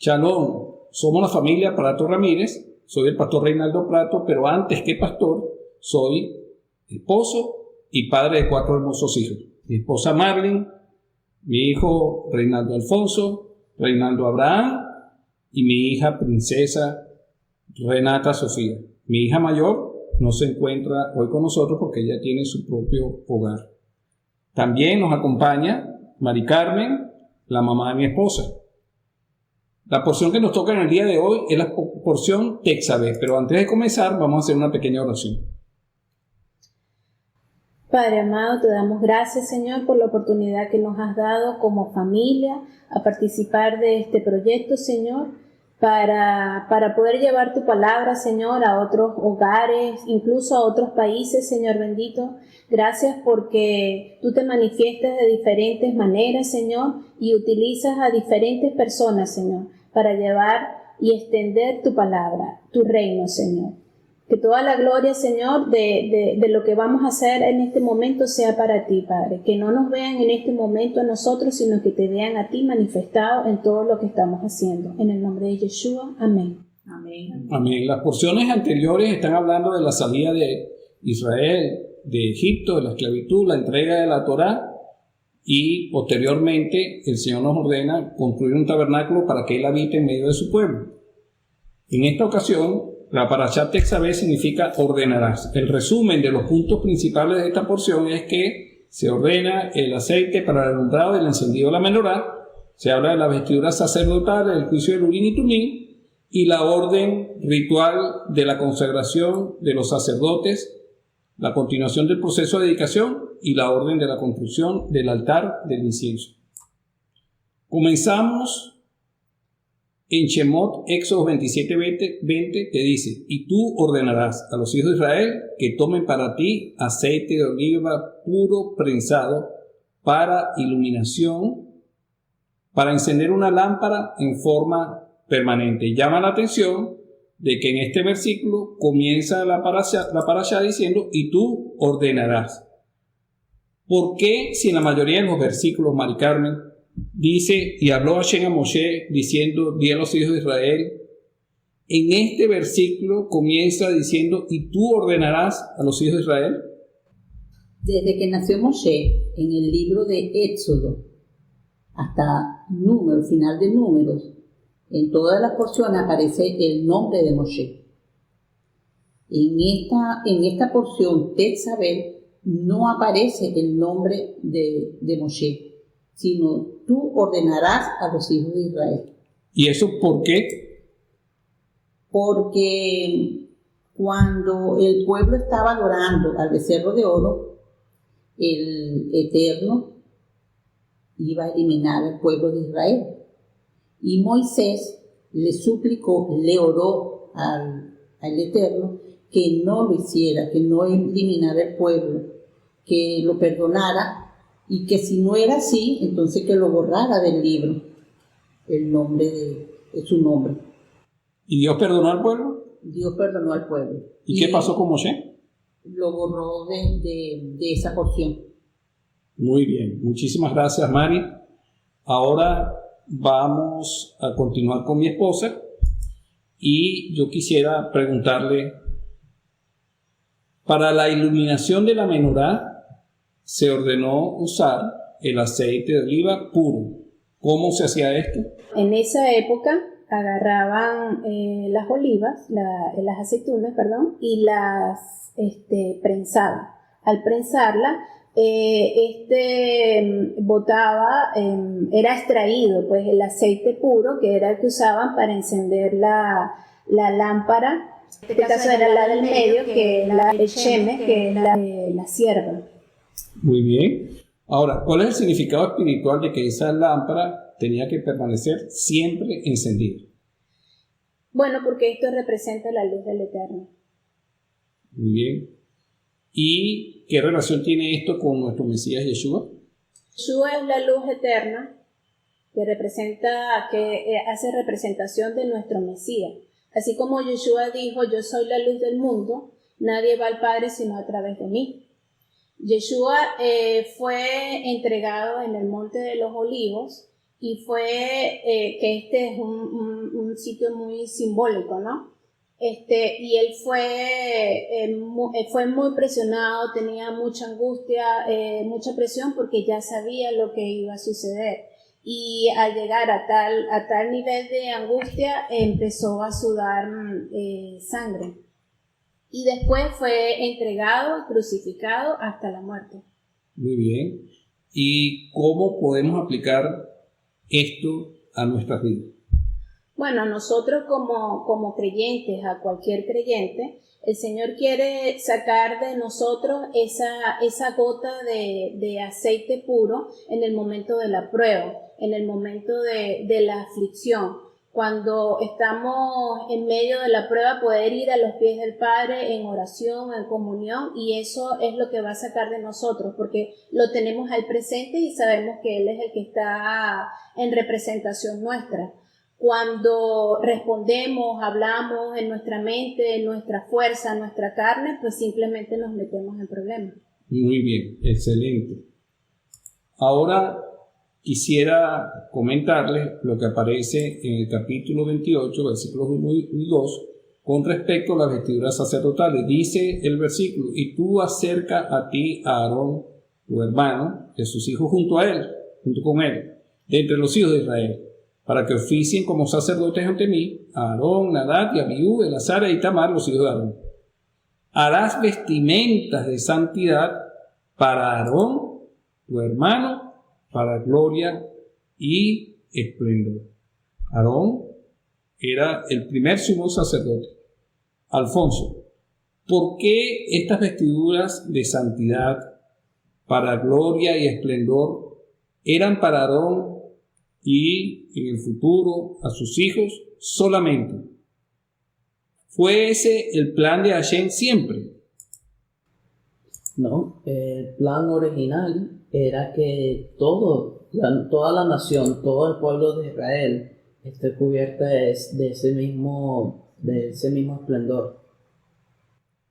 Shalom, somos la familia Prato Ramírez, soy el pastor Reinaldo Prato, pero antes que pastor, soy esposo y padre de 4 hermosos hijos. Mi esposa Marlene, mi hijo Reinaldo Alfonso, Reinaldo Abraham y mi hija princesa Renata Sofía. Mi hija mayor no se encuentra hoy con nosotros porque ella tiene su propio hogar. También nos acompaña Mari Carmen, la mamá de mi esposa. La porción que nos toca en el día de hoy es la porción Texabé, pero antes de comenzar vamos a hacer una pequeña oración. Padre amado, te damos gracias, Señor, por la oportunidad que nos has dado como familia a participar de este proyecto, Señor, para poder llevar tu palabra, Señor, a otros hogares, incluso a otros países, Señor bendito. Gracias porque tú te manifiestas de diferentes maneras, Señor, y utilizas a diferentes personas, Señor, para llevar y extender tu palabra, tu reino, Señor. Que toda la gloria, Señor, de lo que vamos a hacer en este momento sea para ti, Padre. Que no nos vean en este momento a nosotros, sino que te vean a ti manifestado en todo lo que estamos haciendo. En el nombre de Yeshua, amén. Amén. Amén. Las porciones anteriores están hablando de la salida de Israel de Egipto, de la esclavitud, la entrega de la Torá, y posteriormente el Señor nos ordena construir un tabernáculo para que Él habite en medio de su pueblo. En esta ocasión, la parashá Texabé significa ordenarás. El resumen de los puntos principales de esta porción es que se ordena el aceite para el alumbrado y el encendido de la menorá, se habla de la vestidura sacerdotal, el juicio del Urim y Tumim, y la orden ritual de la consagración de los sacerdotes, la continuación del proceso de dedicación y la orden de la construcción del altar del incienso. Comenzamos en Shemot, Éxodo 27:20, que dice: y tú ordenarás a los hijos de Israel que tomen para ti aceite de oliva puro prensado para iluminación, para encender una lámpara en forma permanente. Llama la atención de que en este versículo comienza la parashá diciendo: y tú ordenarás. ¿Por qué, si en la mayoría de los versículos, Mari Carmen, dice: y habló Hashem a Moshe diciendo, di a los hijos de Israel, en este versículo comienza diciendo: y tú ordenarás a los hijos de Israel? Desde que nació Moshe, en el libro de Éxodo, hasta Números, final de Números, en todas las porciones aparece el nombre de Moshe. En esta porción, Texabé, no aparece el nombre de Moshe, sino tú ordenarás a los hijos de Israel. ¿Y eso por qué? Porque cuando el pueblo estaba adorando al becerro de oro, el Eterno iba a eliminar al pueblo de Israel. Y Moisés le suplicó, le oró al Eterno que no lo hiciera, que no eliminara el pueblo, que lo perdonara, y que si no era así, entonces que lo borrara del libro, el nombre de su nombre. ¿Y Dios perdonó al pueblo? Dios perdonó al pueblo. ¿Y qué pasó con Moshe? Lo borró de esa porción. Muy bien, muchísimas gracias, Mari. Ahora vamos a continuar con mi esposa y yo quisiera preguntarle: para la iluminación de la menorá se ordenó usar el aceite de oliva puro. ¿Cómo se hacía esto? En esa época agarraban las olivas, las aceitunas, y las prensaban. Al prensarla, botaba, era extraído pues el aceite puro, que era el que usaban para encender la lámpara. En este caso era la del medio, que es la de Shemes, que es la sierva. Muy bien. Ahora, ¿cuál es el significado espiritual de que esa lámpara tenía que permanecer siempre encendida? Bueno, porque esto representa la luz del Eterno. Muy bien. ¿Y qué relación tiene esto con nuestro Mesías Yeshua? Yeshua es la luz eterna que hace representación de nuestro Mesías. Así como Yeshua dijo: yo soy la luz del mundo, nadie va al Padre sino a través de mí. Yeshua fue entregado en el Monte de los Olivos y fue que este es un sitio muy simbólico, ¿no? Y él fue muy presionado, tenía mucha angustia, mucha presión porque ya sabía lo que iba a suceder. Y al llegar a tal nivel de angustia, empezó a sudar sangre. Y después fue entregado, crucificado hasta la muerte. Muy bien. ¿Y cómo podemos aplicar esto a nuestras vidas? Bueno, nosotros como creyentes, a cualquier creyente, el Señor quiere sacar de nosotros esa gota de aceite puro en el momento de la prueba, en el momento de la aflicción. Cuando estamos en medio de la prueba, poder ir a los pies del Padre en oración, en comunión, y eso es lo que va a sacar de nosotros, porque lo tenemos al presente y sabemos que Él es el que está en representación nuestra. Cuando respondemos, hablamos en nuestra mente, en nuestra fuerza, en nuestra carne, pues simplemente nos metemos en problemas. Muy bien, excelente. Ahora quisiera comentarles lo que aparece en el capítulo 28, versículos 1 y 2, con respecto a las vestiduras sacerdotales. Dice el versículo: y tú acerca a ti a Aarón, tu hermano, y a sus hijos junto con él, de entre los hijos de Israel, para que oficien como sacerdotes ante mí, a Aarón, Nadab y Abiú, Eleazar e Itamar, los hijos de Aarón. Harás vestimentas de santidad para Aarón, tu hermano, para gloria y esplendor. Aarón era el primer sumo sacerdote. Alfonso, ¿por qué estas vestiduras de santidad para gloria y esplendor eran para Aarón y en el futuro a sus hijos solamente? ¿Fue ese el plan de Hashem siempre? No, el plan original era que toda la nación, todo el pueblo de Israel esté cubierta de ese mismo esplendor.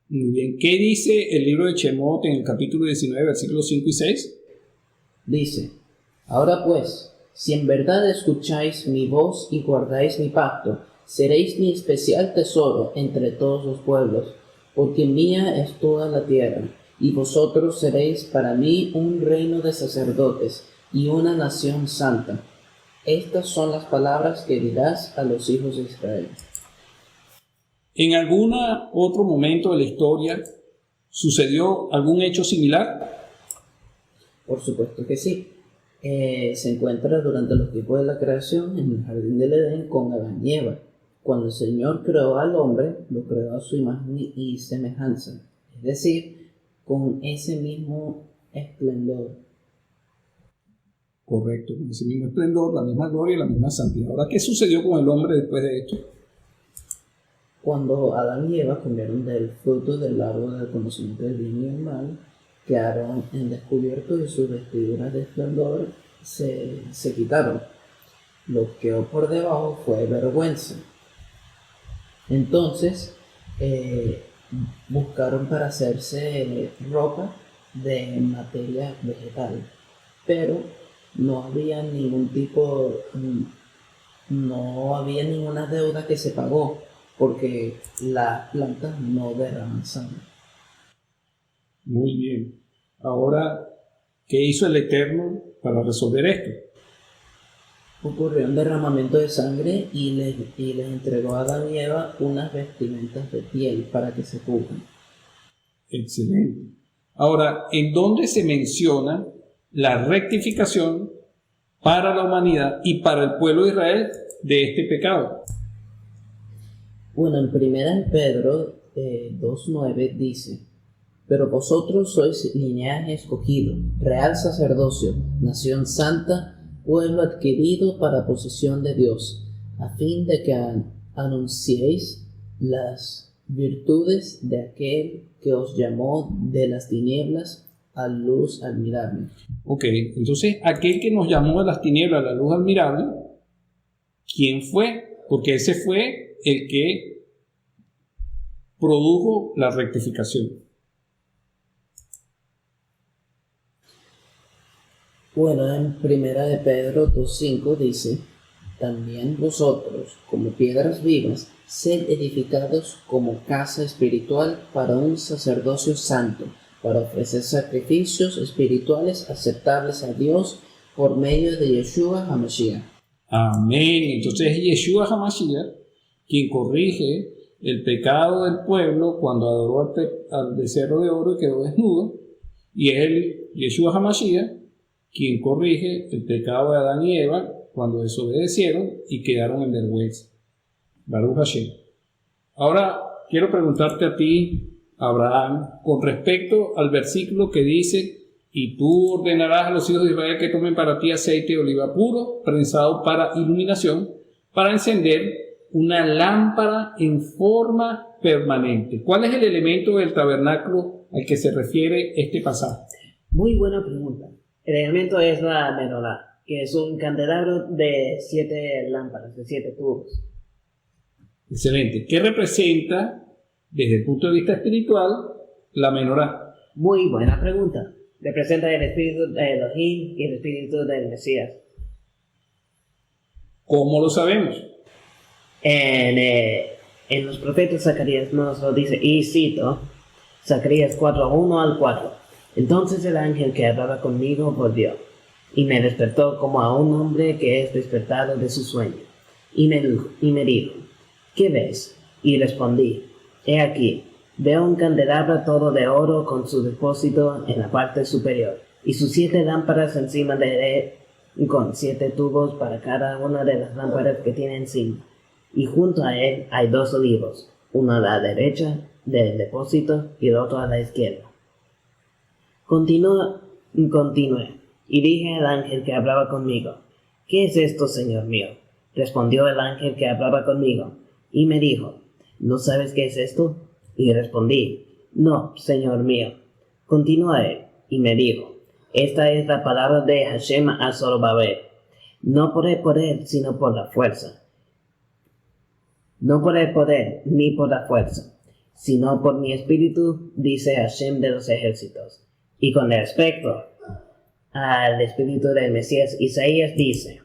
Muy bien. ¿Qué dice el libro de Shemot en el capítulo 19, versículos 5 y 6? Dice: ahora pues, si en verdad escucháis mi voz y guardáis mi pacto, seréis mi especial tesoro entre todos los pueblos, porque mía es toda la tierra, y vosotros seréis para mí un reino de sacerdotes y una nación santa. Estas son las palabras que dirás a los hijos de Israel. ¿En algún otro momento de la historia sucedió algún hecho similar? Por supuesto que sí. Se encuentra durante los tiempos de la creación en el jardín del Edén con Adán y Eva. Cuando el Señor creó al hombre, lo creó a su imagen y semejanza, es decir, con ese mismo esplendor. Correcto, con ese mismo esplendor, la misma gloria y la misma santidad. Ahora, ¿qué sucedió con el hombre después de esto? Cuando Adán y Eva comieron del fruto del árbol del conocimiento del bien y el mal, quedaron en descubierto y sus vestiduras de esplendor se quitaron. Lo que quedó por debajo fue vergüenza. Entonces buscaron para hacerse ropa de materia vegetal, pero no había ninguna deuda que se pagó, porque las plantas no derraman sangre. Muy bien. Ahora, ¿qué hizo el Eterno para resolver esto? Ocurrió un derramamiento de sangre y les entregó a Adán y Eva unas vestimentas de piel para que se cubran. Excelente. Ahora, ¿en dónde se menciona la rectificación para la humanidad y para el pueblo de Israel de este pecado? Bueno, en 1 Pedro 2:9 dice: pero vosotros sois linaje escogido, real sacerdocio, nación santa, pueblo adquirido para posesión de Dios, a fin de que anunciéis las virtudes de aquel que os llamó de las tinieblas a luz admirable. Ok, entonces aquel que nos llamó de las tinieblas a la luz admirable, ¿quién fue? Porque ese fue el que produjo la rectificación. Bueno, en Primera de Pedro 2:5 dice, también vosotros, como piedras vivas, sed edificados como casa espiritual para un sacerdocio santo, para ofrecer sacrificios espirituales aceptables a Dios por medio de Yeshua HaMashiach. Amén. Entonces Yeshua HaMashiach, quien corrige el pecado del pueblo cuando adoró al becerro de oro y quedó desnudo, y es el Yeshua HaMashiach quien corrige el pecado de Adán y Eva cuando desobedecieron y quedaron en vergüenza. Baruch Hashem. Ahora quiero preguntarte a ti, Abraham, con respecto al versículo que dice: y tú ordenarás a los hijos de Israel que tomen para ti aceite de oliva puro, prensado para iluminación, para encender una lámpara en forma permanente. ¿Cuál es el elemento del tabernáculo al que se refiere este pasaje? Muy buena pregunta. El elemento es la menorá, que es un candelabro de 7 lámparas, de 7 tubos. Excelente. ¿Qué representa, desde el punto de vista espiritual, la menorá? Muy buena pregunta. Representa el espíritu de Elohim y el espíritu del Mesías. ¿Cómo lo sabemos? En los profetas Zacarías nos lo dice, y cito, Zacarías 4:1 al 4. Entonces el ángel que hablaba conmigo volvió, y me despertó como a un hombre que es despertado de su sueño, y me dijo, ¿qué ves? Y respondí, he aquí, veo un candelabro todo de oro con su depósito en la parte superior, y sus 7 lámparas encima de él, con 7 tubos para cada una de las lámparas que tiene encima. Y junto a él hay 2 olivos, uno a la derecha del depósito y el otro a la izquierda. Continué, y dije al ángel que hablaba conmigo, ¿qué es esto, Señor mío? Respondió el ángel que hablaba conmigo, y me dijo, ¿no sabes qué es esto? Y respondí, no, Señor mío. Continuó él, y me dijo, esta es la palabra de Hashem a Zorobabel, no por el poder, sino por la fuerza. No por el poder, ni por la fuerza, sino por mi espíritu, dice Hashem de los ejércitos. Y con respecto al espíritu del Mesías, Isaías dice,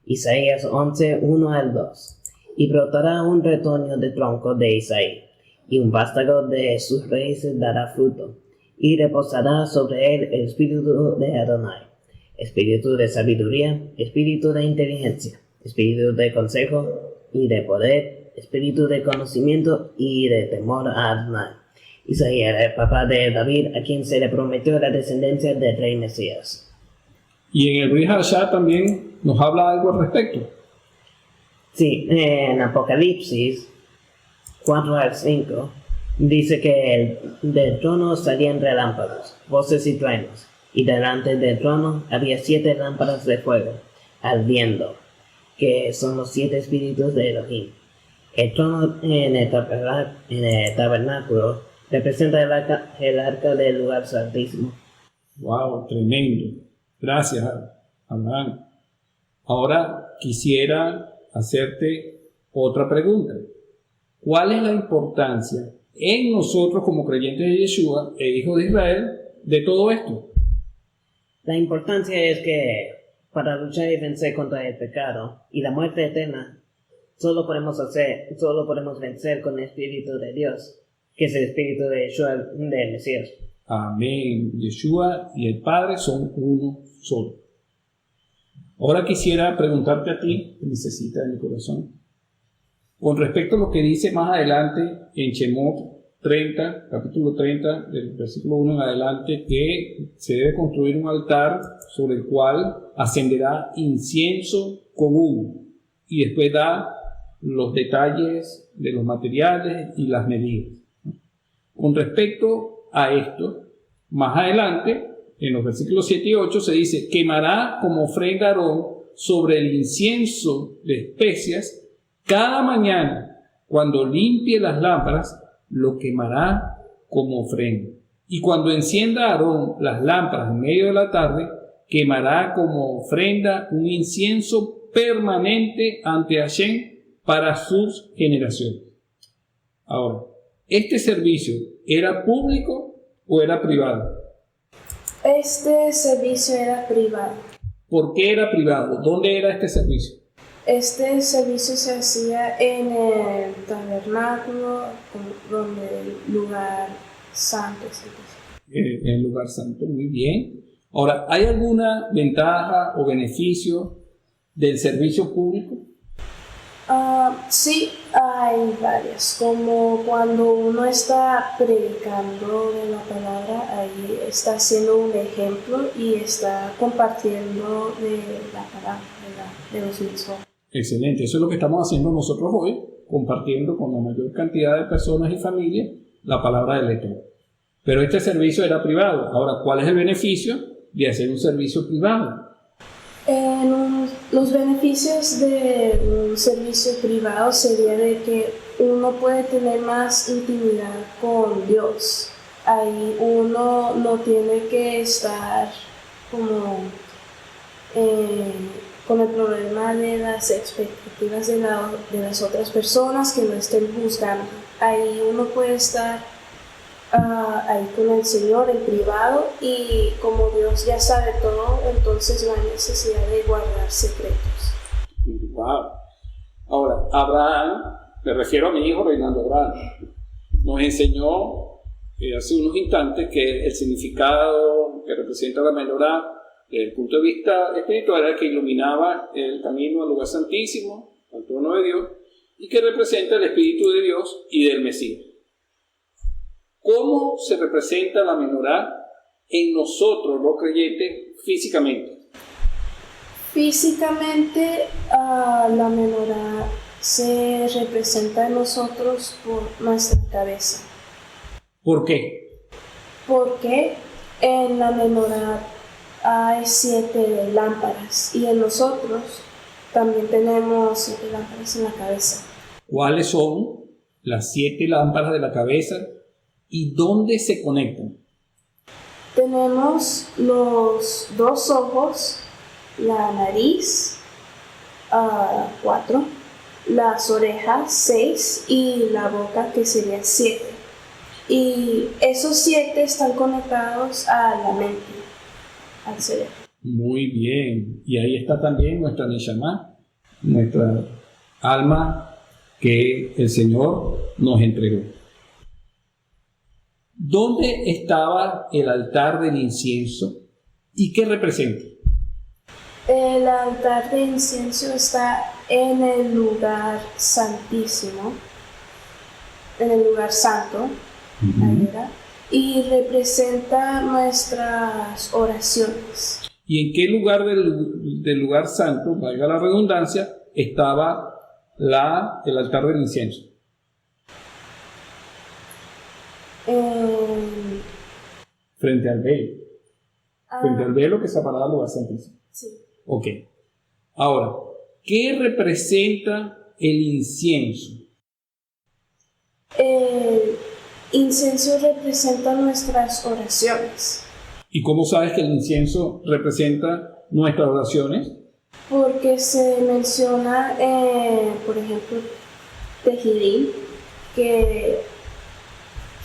Isaías 11:1 al 2, y brotará un retoño de tronco de Isaí, y un vástago de sus raíces dará fruto, y reposará sobre él el espíritu de Adonai, espíritu de sabiduría, espíritu de inteligencia, espíritu de consejo y de poder, espíritu de conocimiento y de temor a Adonai. Isaías era el papá de David, a quien se le prometió la descendencia del rey Mesías. Y en el Brit Hadashah también nos habla algo al respecto. Sí, en Apocalipsis 4 al 5 dice que del trono salían relámpagos, voces y truenos, y delante del trono había 7 lámparas de fuego, ardiendo, que son los 7 espíritus de Elohim. El trono en el tabernáculo representa el arca del lugar santísimo. Wow, tremendo. Gracias, Abraham. Ahora quisiera hacerte otra pregunta. ¿Cuál es la importancia en nosotros como creyentes de Yeshua e hijos de Israel de todo esto? La importancia es que para luchar y vencer contra el pecado y la muerte eterna, solo podemos vencer con el Espíritu de Dios, que es el Espíritu de Yeshua, del Mesías. Amén. Yeshua y el Padre son uno solo. Ahora quisiera preguntarte a ti, que necesitas de mi corazón, con respecto a lo que dice más adelante en Shemot 30, capítulo 30, del versículo 1 en adelante, que se debe construir un altar sobre el cual ascenderá incienso con humo, y después da los detalles de los materiales y las medidas. Con respecto a esto, más adelante, en los versículos 7 y 8, se dice, quemará como ofrenda Aarón sobre el incienso de especias cada mañana, cuando limpie las lámparas, lo quemará como ofrenda. Y cuando encienda Aarón las lámparas en medio de la tarde, quemará como ofrenda un incienso permanente ante Hashem para sus generaciones. Ahora, ¿este servicio era público o era privado? Este servicio era privado. ¿Por qué era privado? ¿Dónde era este servicio? Este servicio se hacía en el tabernáculo, donde el lugar santo se dice. En el lugar santo, muy bien. Ahora, ¿hay alguna ventaja o beneficio del servicio público? Sí, hay varias, como cuando uno está predicando de la palabra, ahí está haciendo un ejemplo y está compartiendo de la palabra, de los mismos. Excelente, eso es lo que estamos haciendo nosotros hoy, compartiendo con la mayor cantidad de personas y familias la palabra del Eterno. Pero este servicio era privado. Ahora, ¿cuál es el beneficio de hacer un servicio privado? Los beneficios de un servicio privado sería de que uno puede tener más intimidad con Dios. Ahí uno no tiene que estar como con el problema de las expectativas de las otras personas que no estén juzgando. Ahí uno puede estar ahí con el Señor en privado, y como Dios ya sabe todo, entonces no hay necesidad de guardar secretos. Wow. Ahora, Abraham, me refiero a mi hijo Reinaldo Abraham, nos enseñó hace unos instantes que el significado que representa la menorá desde el punto de vista espiritual era que iluminaba el camino al lugar santísimo, al trono de Dios, y que representa el Espíritu de Dios y del Mesías. ¿Cómo se representa la menorá en nosotros, los creyentes, físicamente? Físicamente, la menorá se representa en nosotros por nuestra cabeza. ¿Por qué? Porque en la menorá hay 7 lámparas y en nosotros también tenemos 7 lámparas en la cabeza. ¿Cuáles son las 7 lámparas de la cabeza y dónde se conectan? Tenemos los 2 ojos, la nariz, 4, las orejas, 6 y la boca, que sería 7. Y esos 7 están conectados a la mente, al cerebro. Muy bien. Y ahí está también nuestra Neshama, nuestra alma que el Señor nos entregó. ¿Dónde estaba el altar del incienso y qué representa? El altar de incienso está en el lugar santísimo, en el lugar santo, ahí era, y representa nuestras oraciones. ¿Y en qué lugar del lugar santo, valga la redundancia, estaba el altar del incienso? Frente al velo. Frente al velo que separaba el lugar santísimo. Sí. Ok. Ahora, ¿qué representa el incienso? El incienso representa nuestras oraciones. ¿Y cómo sabes que el incienso representa nuestras oraciones? Porque se menciona, por ejemplo, Tehilim, que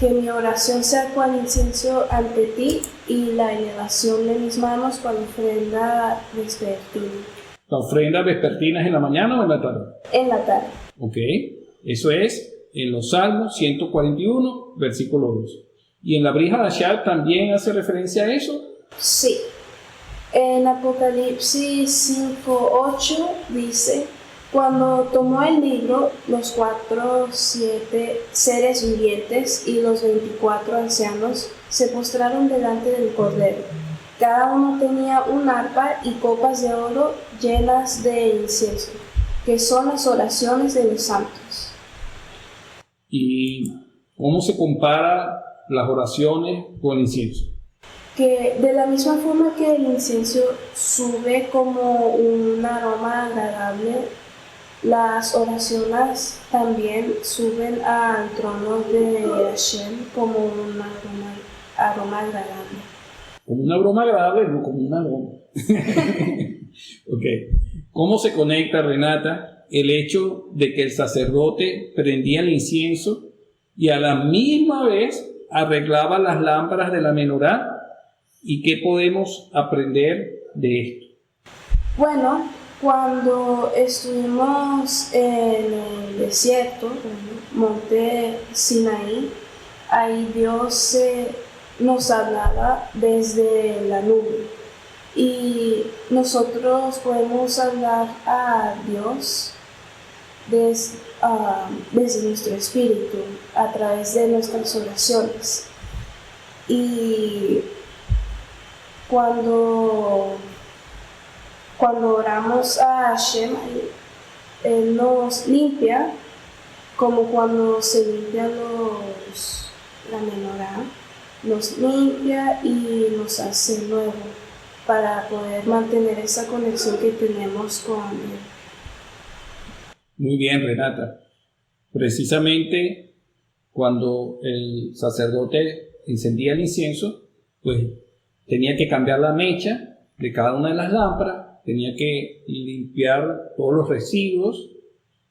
mi oración sea cual incienso ante ti y la elevación de mis manos cual ofrenda vespertina. ¿La ofrenda vespertina es en la mañana o en la tarde? En la tarde. Ok, eso es en los Salmos 141, versículo 2. ¿Y en la Brija de Ashar también hace referencia a eso? Sí. En Apocalipsis 5:8 dice: cuando tomó el libro, los 4 seres vivientes y los 24 ancianos se postraron delante del Cordero. Cada uno tenía un arpa y copas de oro llenas de incienso, que son las oraciones de los santos. ¿Y cómo se compara las oraciones con el incienso? Que de la misma forma que el incienso sube como un aroma agradable, las oraciones también suben al trono de Hashem como un aroma agradable. Como una broma agradable, no como una broma. Ok. ¿Cómo se conecta, Renata, el hecho de que el sacerdote prendía el incienso y a la misma vez arreglaba las lámparas de la menorá ¿Y qué podemos aprender de esto? Bueno, cuando estuvimos en el desierto, en el monte Sinaí, ahí Dios nos hablaba desde la nube. Y nosotros podemos hablar a Dios desde nuestro espíritu, a través de nuestras oraciones. Y cuando oramos a Hashem, Él nos limpia, como cuando se limpian la menorá, nos limpia y nos hace nuevo para poder mantener esa conexión que tenemos con Él. Muy bien, Renata. Precisamente cuando el sacerdote encendía el incienso, pues tenía que cambiar la mecha de cada una de las lámparas, tenía que limpiar todos los residuos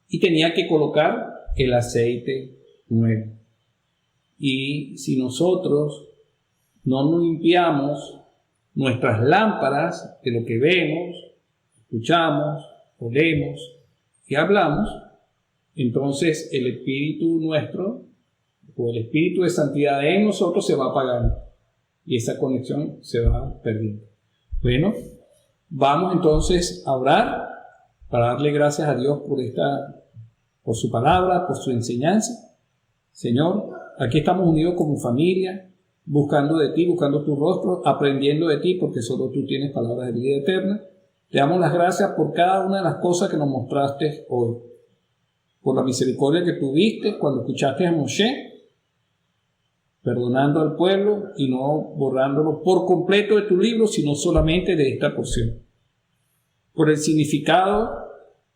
y tenía que colocar el aceite nuevo. Y si nosotros no nos limpiamos nuestras lámparas de lo que vemos, escuchamos, olemos y hablamos, entonces el espíritu nuestro o el espíritu de santidad en nosotros se va apagando y esa conexión se va perdiendo. Bueno, vamos entonces a orar para darle gracias a Dios por su palabra, por su enseñanza. Señor, aquí estamos unidos como familia, buscando de ti, buscando tu rostro, aprendiendo de ti, porque solo tú tienes palabras de vida eterna. Te damos las gracias por cada una de las cosas que nos mostraste hoy, por la misericordia que tuviste cuando escuchaste a Moshe, perdonando al pueblo y no borrándolo por completo de tu libro, sino solamente de esta porción. Por el significado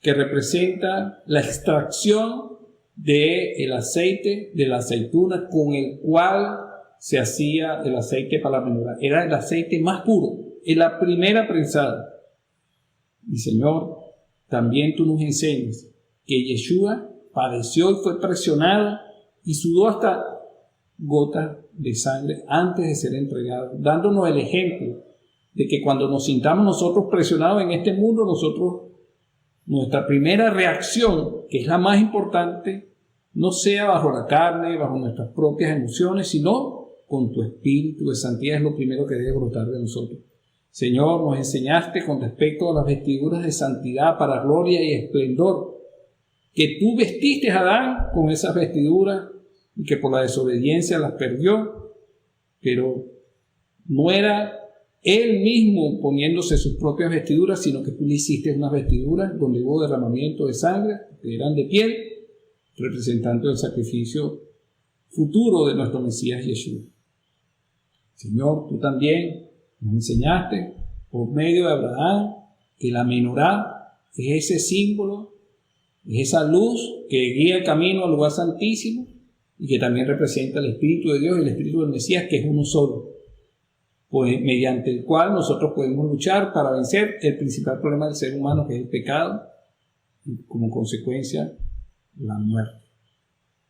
que representa la extracción del aceite de la aceituna con el cual se hacía el aceite para la menorá. Era el aceite más puro, en la primera prensada. Y Señor, también tú nos enseñas que Yeshua padeció y fue presionado y sudó hasta gotas de sangre antes de ser entregado, dándonos el ejemplo de que cuando nos sintamos nosotros presionados en este mundo, nuestra primera reacción, que es la más importante, no sea bajo la carne, bajo nuestras propias emociones, sino con tu espíritu de santidad. Es lo primero que debe brotar de nosotros. Señor, nos enseñaste con respecto a las vestiduras de santidad para gloria y esplendor, que tú vestiste a Adán con esas vestiduras y que por la desobediencia las perdió, pero no era él mismo poniéndose sus propias vestiduras, sino que tú le hiciste unas vestiduras donde hubo derramamiento de sangre, que eran de piel, representando el sacrificio futuro de nuestro Mesías Yeshua. Señor, tú también nos enseñaste por medio de Abraham que la menorá es ese símbolo, es esa luz que guía el camino al lugar santísimo y que también representa el Espíritu de Dios y el Espíritu del Mesías, que es uno solo, pues mediante el cual nosotros podemos luchar para vencer el principal problema del ser humano, que es el pecado, y como consecuencia la muerte.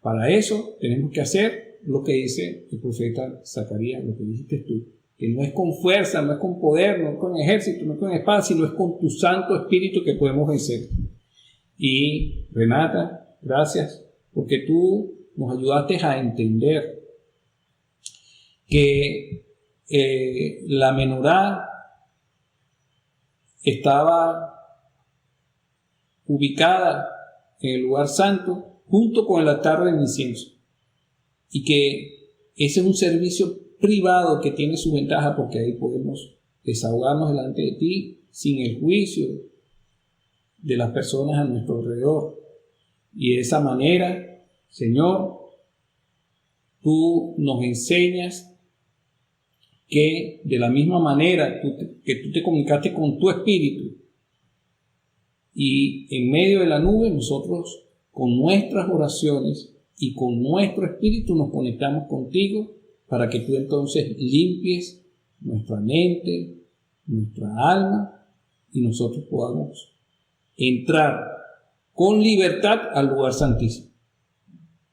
Para eso tenemos que hacer lo que dice el profeta Zacarías, lo que dijiste tú, que no es con fuerza, no es con poder, no es con ejército, no es con espada, sino es con tu Santo Espíritu que podemos vencer. Y Renata, gracias, porque tú nos ayudaste a entender que la menorá estaba ubicada en el lugar santo junto con el altar del incienso y que ese es un servicio privado que tiene su ventaja, porque ahí podemos desahogarnos delante de ti sin el juicio de las personas a nuestro alrededor. Y de esa manera, Señor, tú nos enseñas que de la misma manera que tú te comunicaste con tu espíritu y en medio de la nube, nosotros con nuestras oraciones y con nuestro espíritu nos conectamos contigo para que tú entonces limpies nuestra mente, nuestra alma y nosotros podamos entrar con libertad al lugar santísimo.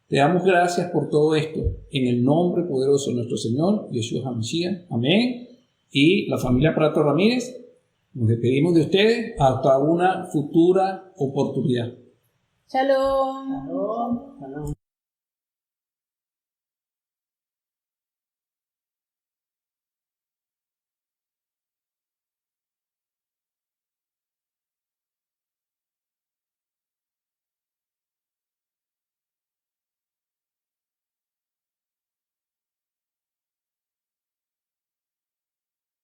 Te damos gracias por todo esto en el nombre poderoso de nuestro Señor Yeshua HaMashiach. Amén y la familia Prato Ramírez, nos despedimos de ustedes hasta una futura oportunidad. Shalom. Shalom.